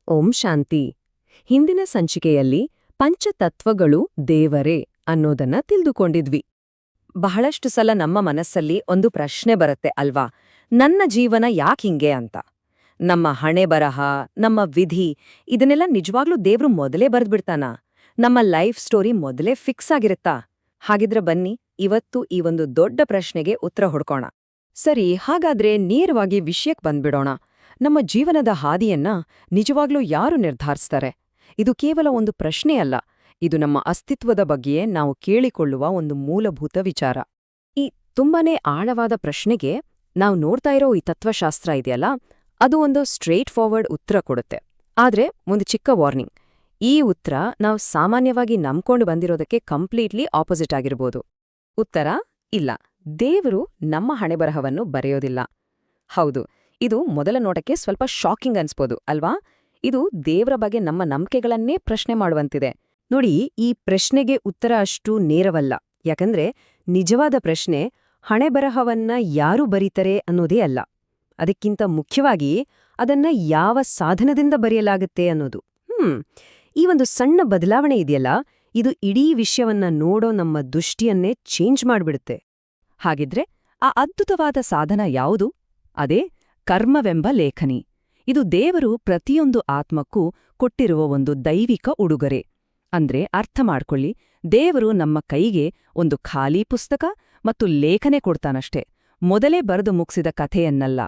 ಓಂ ಶಾಂತಿ. ಹಿಂದಿನ ಸಂಚಿಕೆಯಲ್ಲಿ ಪಂಚತತ್ವಗಳು ದೇವರೇ ಅನ್ನೋದನ್ನ ತಿಳಿದುಕೊಂಡಿದ್ವಿ. ಬಹಳಷ್ಟು ಸಲ ನಮ್ಮ ಮನಸ್ಸಲ್ಲಿ ಒಂದು ಪ್ರಶ್ನೆ ಬರುತ್ತೆ ಅಲ್ವಾ, ನನ್ನ ಜೀವನ ಯಾಕಿಂಗೆ ಅಂತ. ನಮ್ಮ ಹಣೆ ಬರಹ, ನಮ್ಮ ವಿಧಿ ಇದನ್ನೆಲ್ಲ ನಿಜವಾಗ್ಲೂ ದೇವ್ರು ಮೊದಲೇ ಬರೆದ್ಬಿಡ್ತಾನ? ನಮ್ಮ ಲೈಫ್ ಸ್ಟೋರಿ ಮೊದಲೇ ಫಿಕ್ಸ್ ಆಗಿರುತ್ತಾ? ಹಾಗಿದ್ರೆ ಬನ್ನಿ, ಇವತ್ತು ಈ ಒಂದು ದೊಡ್ಡ ಪ್ರಶ್ನೆಗೆ ಉತ್ತರ ಹುಡ್ಕೋಣ. ಸರಿ, ಹಾಗಾದ್ರೆ ನೇರವಾಗಿ ವಿಷಯಕ್ಕೆ ಬಂದ್ಬಿಡೋಣ. ನಮ್ಮ ಜೀವನದ ಹಾದಿಯನ್ನ ನಿಜವಾಗ್ಲೂ ಯಾರು ನಿರ್ಧರಿಸ್ತಾರೆ? ಇದು ಕೇವಲ ಒಂದು ಪ್ರಶ್ನೆ ಅಲ್ಲ, ಇದು ನಮ್ಮ ಅಸ್ತಿತ್ವದ ಬಗ್ಗೆಯೇ ನಾವು ಕೇಳಿಕೊಳ್ಳುವ ಒಂದು ಮೂಲಭೂತ ವಿಚಾರ. ಈ ತುಂಬಾನೇ ಆಳವಾದ ಪ್ರಶ್ನೆಗೆ ನಾವು ನೋಡ್ತಾ ಇರೋ ಈ ತತ್ವಶಾಸ್ತ್ರ ಇದೆಯಲ್ಲ, ಅದು ಒಂದು ಸ್ಟ್ರೇಟ್ ಫಾರ್ವರ್ಡ್ ಉತ್ತರ ಕೊಡುತ್ತೆ. ಆದ್ರೆ ಒಂದು ಚಿಕ್ಕ ವಾರ್ನಿಂಗ್, ಈ ಉತ್ತರ ನಾವು ಸಾಮಾನ್ಯವಾಗಿ ನಂಬ್ಕೊಂಡು ಬಂದಿರೋದಕ್ಕೆ ಕಂಪ್ಲೀಟ್ಲಿ ಆಪೋಸಿಟ್ ಆಗಿರ್ಬೋದು. ಉತ್ತರ ಇಲ್ಲ, ದೇವರು ನಮ್ಮ ಹಣೆಬರಹವನ್ನು ಬರೆಯೋದಿಲ್ಲ. ಹೌದು, ಇದು ಮೊದಲ ನೋಟಕ್ಕೆ ಸ್ವಲ್ಪ ಶಾಕಿಂಗ್ ಅನ್ಸ್ಬೋದು ಅಲ್ವಾ? ಇದು ದೇವರ ಬಗ್ಗೆ ನಮ್ಮ ನಂಬಿಕೆಗಳನ್ನೇ ಪ್ರಶ್ನೆ ಮಾಡುವಂತಿದೆ. ನೋಡಿ, ಈ ಪ್ರಶ್ನೆಗೆ ಉತ್ತರ ಅಷ್ಟು ನೇರವಲ್ಲ. ಯಾಕಂದ್ರೆ ನಿಜವಾದ ಪ್ರಶ್ನೆ ಹಣೆಬರಹವನ್ನ ಯಾರು ಬರೀತಾರೆ ಅನ್ನೋದೇ ಅಲ್ಲ. ಅದಕ್ಕಿಂತ ಮುಖ್ಯವಾಗಿ ಅದನ್ನ ಯಾವ ಸಾಧನದಿಂದ ಬರೆಯಲಾಗುತ್ತೆ ಅನ್ನೋದು. ಈ ಒಂದು ಸಣ್ಣ ಬದಲಾವಣೆ ಇದೆಯಲ್ಲ, ಇದು ಇಡೀ ವಿಷಯವನ್ನ ನೋಡೋ ನಮ್ಮ ದೃಷ್ಟಿಯನ್ನೇ ಚೇಂಜ್ ಮಾಡ್ಬಿಡುತ್ತೆ. ಹಾಗಿದ್ರೆ ಆ ಅದ್ಭುತವಾದ ಸಾಧನ ಯಾವುದು? ಅದೇ ಕರ್ಮವೆಂಬ ಲೇಖನಿ. ಇದು ದೇವರು ಪ್ರತಿಯೊಂದು ಆತ್ಮಕ್ಕೂ ಕೊಟ್ಟಿರುವ ಒಂದು ದೈವಿಕ ಉಡುಗೊರೆ. ಅಂದ್ರೆ ಅರ್ಥ ಮಾಡ್ಕೊಳ್ಳಿ, ದೇವರು ನಮ್ಮ ಕೈಗೆ ಒಂದು ಖಾಲಿ ಪುಸ್ತಕ ಮತ್ತು ಲೇಖನೆ ಕೊಡ್ತಾನಷ್ಟೇ, ಮೊದಲೇ ಬರೆದು ಮುಗಿಸಿದ ಕಥೆಯನ್ನಲ್ಲ.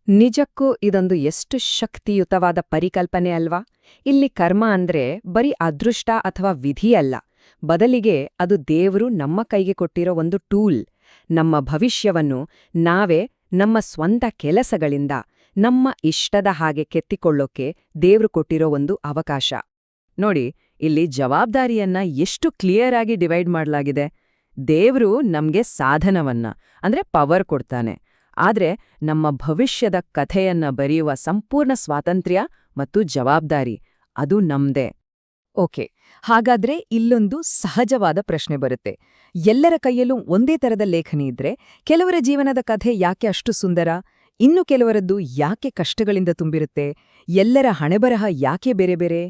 ನಿಜಕ್ಕೂ ಇದೊಂದು ಎಷ್ಟು ಶಕ್ತಿಯುತವಾದ ಪರಿಕಲ್ಪನೆ ಅಲ್ವಾ? ಇಲ್ಲಿ ಕರ್ಮ ಅಂದ್ರೆ ಬರೀ ಅದೃಷ್ಟ ಅಥವಾ ವಿಧಿಯಲ್ಲ, ಬದಲಿಗೆ ಅದು ದೇವರು ನಮ್ಮ ಕೈಗೆ ಕೊಟ್ಟಿರೋ ಒಂದು ಟೂಲ್. ನಮ್ಮ ಭವಿಷ್ಯವನ್ನು ನಾವೇ ನಮ್ಮ ಸ್ವಂತ ಕೆಲಸಗಳಿಂದ ನಮ್ಮ ಇಷ್ಟದ ಹಾಗೆ ಕೆತ್ತಿಕೊಳ್ಳೋಕೆ ದೇವ್ರು ಕೊಟ್ಟಿರೋ ಒಂದು ಅವಕಾಶ. ನೋಡಿ, ಇಲ್ಲಿ ಜವಾಬ್ದಾರಿಯನ್ನ ಎಷ್ಟು ಕ್ಲಿಯರ್ ಆಗಿ ಡಿವೈಡ್ ಮಾಡಲಾಗಿದೆ. ದೇವ್ರು ನಮ್ಗೆ ಸಾಧನವನ್ನ ಅಂದ್ರೆ ಪವರ್ ಕೊಡ್ತಾನೆ, ಆದ್ರೆ ನಮ್ಮ ಭವಿಷ್ಯದ ಕಥೆಯನ್ನ ಬರೆಯುವ ಸಂಪೂರ್ಣ ಸ್ವಾತಂತ್ರ್ಯ ಮತ್ತು ಜವಾಬ್ದಾರಿ ಅದು ನಮ್ದೇ. ಓಕೆ, ಹಾಗಾದ್ರೆ ಇಲ್ಲೊಂದು ಸಹಜವಾದ ಪ್ರಶ್ನೆ ಬರುತ್ತೆ. ಎಲ್ಲರ ಕೈಯಲ್ಲೂ ಒಂದೇ ತರದ ಲೇಖನಿ ಇದ್ರೆ ಕೆಲವರ ಜೀವನದ ಕಥೆ ಯಾಕೆ ಅಷ್ಟು ಸುಂದರ, ಇನ್ನು ಕೆಲವರದ್ದು ಯಾಕೆ ಕಷ್ಟಗಳಿಂದ ತುಂಬಿರುತ್ತೆ? ಎಲ್ಲರ ಹಣೆಬರಹ ಯಾಕೆ ಬೇರೆ ಬೇರೆ?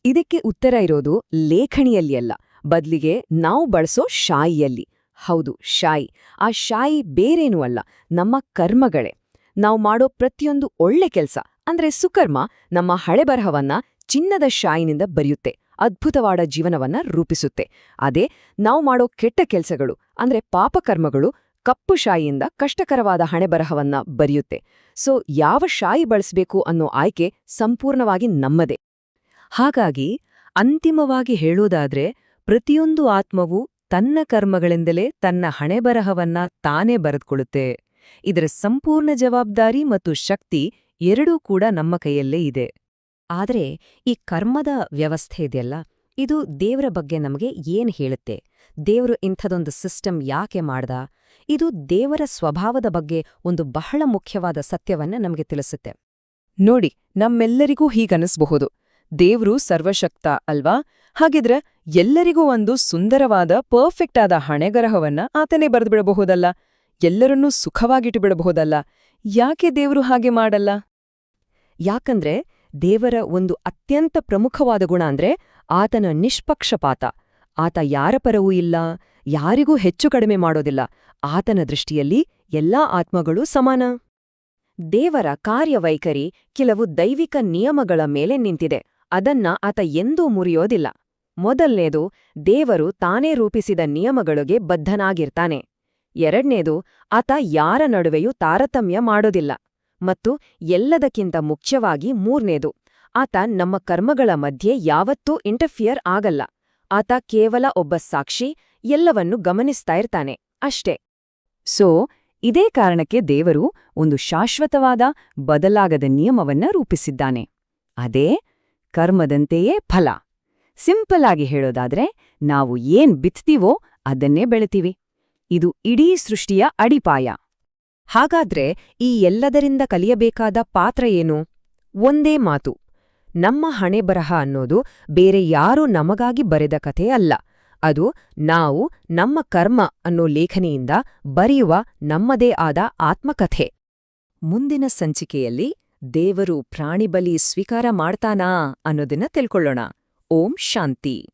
ಇದಕ್ಕೆ ಉತ್ತರ ಇರೋದು ಲೇಖಣಿಯಲ್ಲಿ ಅಲ್ಲ, ಬದ್ಲಿಗೆ ನಾವು ಬಳಸೋ ಶಾಯಿಯಲ್ಲಿ. ಹೌದು, ಶಾಯಿ. ಆ ಶಾಯಿ ಬೇರೇನೂ ಅಲ್ಲ, ನಮ್ಮ ಕರ್ಮಗಳೇ. ನಾವು ಮಾಡೋ ಪ್ರತಿಯೊಂದು ಒಳ್ಳೆ ಕೆಲಸ ಅಂದ್ರೆ ಸುಕರ್ಮ ನಮ್ಮ ಹಣೆಬರಹವನ್ನ ಚಿನ್ನದ ಶಾಯಿನಿಂದ ಬರೆಯುತ್ತೆ, ಅದ್ಭುತವಾದ ಜೀವನವನ್ನ ರೂಪಿಸುತ್ತೆ. ಅದೇ ನಾವು ಮಾಡೋ ಕೆಟ್ಟ ಕೆಲಸಗಳು ಅಂದ್ರೆ ಪಾಪಕರ್ಮಗಳು ಕಪ್ಪು ಶಾಯಿಯಿಂದ ಕಷ್ಟಕರವಾದ ಹಣೆಬರಹವನ್ನ ಬರೆಯುತ್ತೆ. ಸೊ ಯಾವ ಶಾಯಿ ಬಳಸಬೇಕು ಅನ್ನೋ ಆಯ್ಕೆ ಸಂಪೂರ್ಣವಾಗಿ ನಮ್ಮದೇ. ಹಾಗಾಗಿ ಅಂತಿಮವಾಗಿ ಹೇಳೋದಾದ್ರೆ, ಪ್ರತಿಯೊಂದು ಆತ್ಮವೂ ತನ್ನ ಕರ್ಮಗಳಿಂದಲೇ ತನ್ನ ಹಣೆಬರಹವನ್ನ ತಾನೇ ಬರೆದುಕೊಳ್ಳುತ್ತೆ. ಇದರ ಸಂಪೂರ್ಣ ಜವಾಬ್ದಾರಿ ಮತ್ತು ಶಕ್ತಿ ಎರಡೂ ಕೂಡ ನಮ್ಮ ಕೈಯಲ್ಲೇ ಇದೆ. ಆದರೆ ಈ ಕರ್ಮದ ವ್ಯವಸ್ಥೆ ಇದೆಯಲ್ಲ, ಇದು ದೇವರ ಬಗ್ಗೆ ನಮಗೆ ಏನ್ ಹೇಳುತ್ತೆ? ದೇವರು ಇಂಥದೊಂದು ಸಿಸ್ಟಮ್ ಯಾಕೆ ಮಾಡ್ದ? ಇದು ದೇವರ ಸ್ವಭಾವದ ಬಗ್ಗೆ ಒಂದು ಬಹಳ ಮುಖ್ಯವಾದ ಸತ್ಯವನ್ನ ನಮಗೆ ತಿಳಿಸುತ್ತೆ. ನೋಡಿ, ನಮ್ಮೆಲ್ಲರಿಗೂ ಹೀಗನ್ನಿಸ್ಬಹುದು, ದೇವ್ರು ಸರ್ವಶಕ್ತ ಅಲ್ವಾ? ಹಾಗಿದ್ರೆ ಎಲ್ಲರಿಗೂ ಒಂದು ಸುಂದರವಾದ ಪರ್ಫೆಕ್ಟ್ ಆದ ಹಣೆಗರಹವನ್ನ ಆತನೇ ಬರೆದ್ಬಿಡಬಹುದಲ್ಲ, ಎಲ್ಲರನ್ನೂ ಸುಖವಾಗಿಟ್ಟುಬಿಡಬಹುದಲ್ಲ. ಯಾಕೆ ದೇವ್ರು ಹಾಗೆ ಮಾಡಲ್ಲ? ಯಾಕಂದ್ರೆ ದೇವರ ಒಂದು ಅತ್ಯಂತ ಪ್ರಮುಖವಾದ ಗುಣ ಅಂದ್ರೆ ಆತನ ನಿಷ್ಪಕ್ಷಪಾತ. ಆತ ಯಾರ ಪರವೂ ಇಲ್ಲ, ಯಾರಿಗೂ ಹೆಚ್ಚು ಕಡಿಮೆ ಮಾಡೋದಿಲ್ಲ. ಆತನ ದೃಷ್ಟಿಯಲ್ಲಿ ಎಲ್ಲಾ ಆತ್ಮಗಳೂ ಸಮಾನ. ದೇವರ ಕಾರ್ಯವೈಖರಿ ಕೆಲವು ದೈವಿಕ ನಿಯಮಗಳ ಮೇಲೆ ನಿಂತಿದೆ. ಅದನ್ನ ಆತ ಎಂದೂ ಮುರಿಯೋದಿಲ್ಲ. ಮೊದಲನೇದು, ದೇವರು ತಾನೇ ರೂಪಿಸಿದ ನಿಯಮಗಳಿಗೆ ಬದ್ಧನಾಗಿರ್ತಾನೆ. ಎರಡನೇದು, ಆತ ಯಾರ ನಡುವೆಯೂ ತಾರತಮ್ಯ ಮಾಡೋದಿಲ್ಲ. ಮತ್ತು ಎಲ್ಲದಕ್ಕಿಂತ ಮುಖ್ಯವಾಗಿ ಮೂರನೇದು, ಆತ ನಮ್ಮ ಕರ್ಮಗಳ ಮಧ್ಯೆ ಯಾವತ್ತೂ ಇಂಟರ್ಫಿಯರ್ ಆಗಲ್ಲ. ಆತ ಕೇವಲ ಒಬ್ಬ ಸಾಕ್ಷಿ, ಎಲ್ಲವನ್ನೂ ಗಮನಿಸ್ತಾ ಇರ್ತಾನೆ ಅಷ್ಟೇ. ಸೊ ಇದೇ ಕಾರಣಕ್ಕೆ ದೇವರು ಒಂದು ಶಾಶ್ವತವಾದ ಬದಲಾಗದ ನಿಯಮವನ್ನ ರೂಪಿಸಿದ್ದಾನೆ. ಅದೇ ಕರ್ಮದಂತೆಯೇ ಫಲ. ಸಿಂಪಲ್ ಆಗಿ ಹೇಳೋದಾದ್ರೆ, ನಾವು ಏನ್ ಬಿತ್ತೀವೋ ಅದನ್ನೇ ಬೆಳಿತೀವಿ. ಇದು ಇಡೀ ಸೃಷ್ಟಿಯ ಅಡಿಪಾಯ. ಹಾಗಾದ್ರೆ ಈ ಎಲ್ಲದರಿಂದ ಕಲಿಯಬೇಕಾದ ಪಾತ್ರ ಏನು? ಒಂದೇ ಮಾತು, ನಮ್ಮ ಹಣೆಬರಹ ಅನ್ನೋದು ಬೇರೆ ಯಾರೂ ನಮಗಾಗಿ ಬರೆದ ಕಥೆ ಅಲ್ಲ. ಅದು ನಾವು ನಮ್ಮ ಕರ್ಮ ಅನ್ನೋ ಲೇಖನಿಯಿಂದ ಬರೆಯುವ ನಮ್ಮದೇ ಆದ ಆತ್ಮಕಥೆ. ಮುಂದಿನ ಸಂಚಿಕೆಯಲ್ಲಿ ದೇವರು ಪ್ರಾಣಿಬಲಿ ಸ್ವೀಕಾರ ಮಾಡ್ತಾನಾ ಅನ್ನೋದನ್ನ ತಿಳ್ಕೊಳ್ಳೋಣ. ಓಂ ಶಾಂತಿ.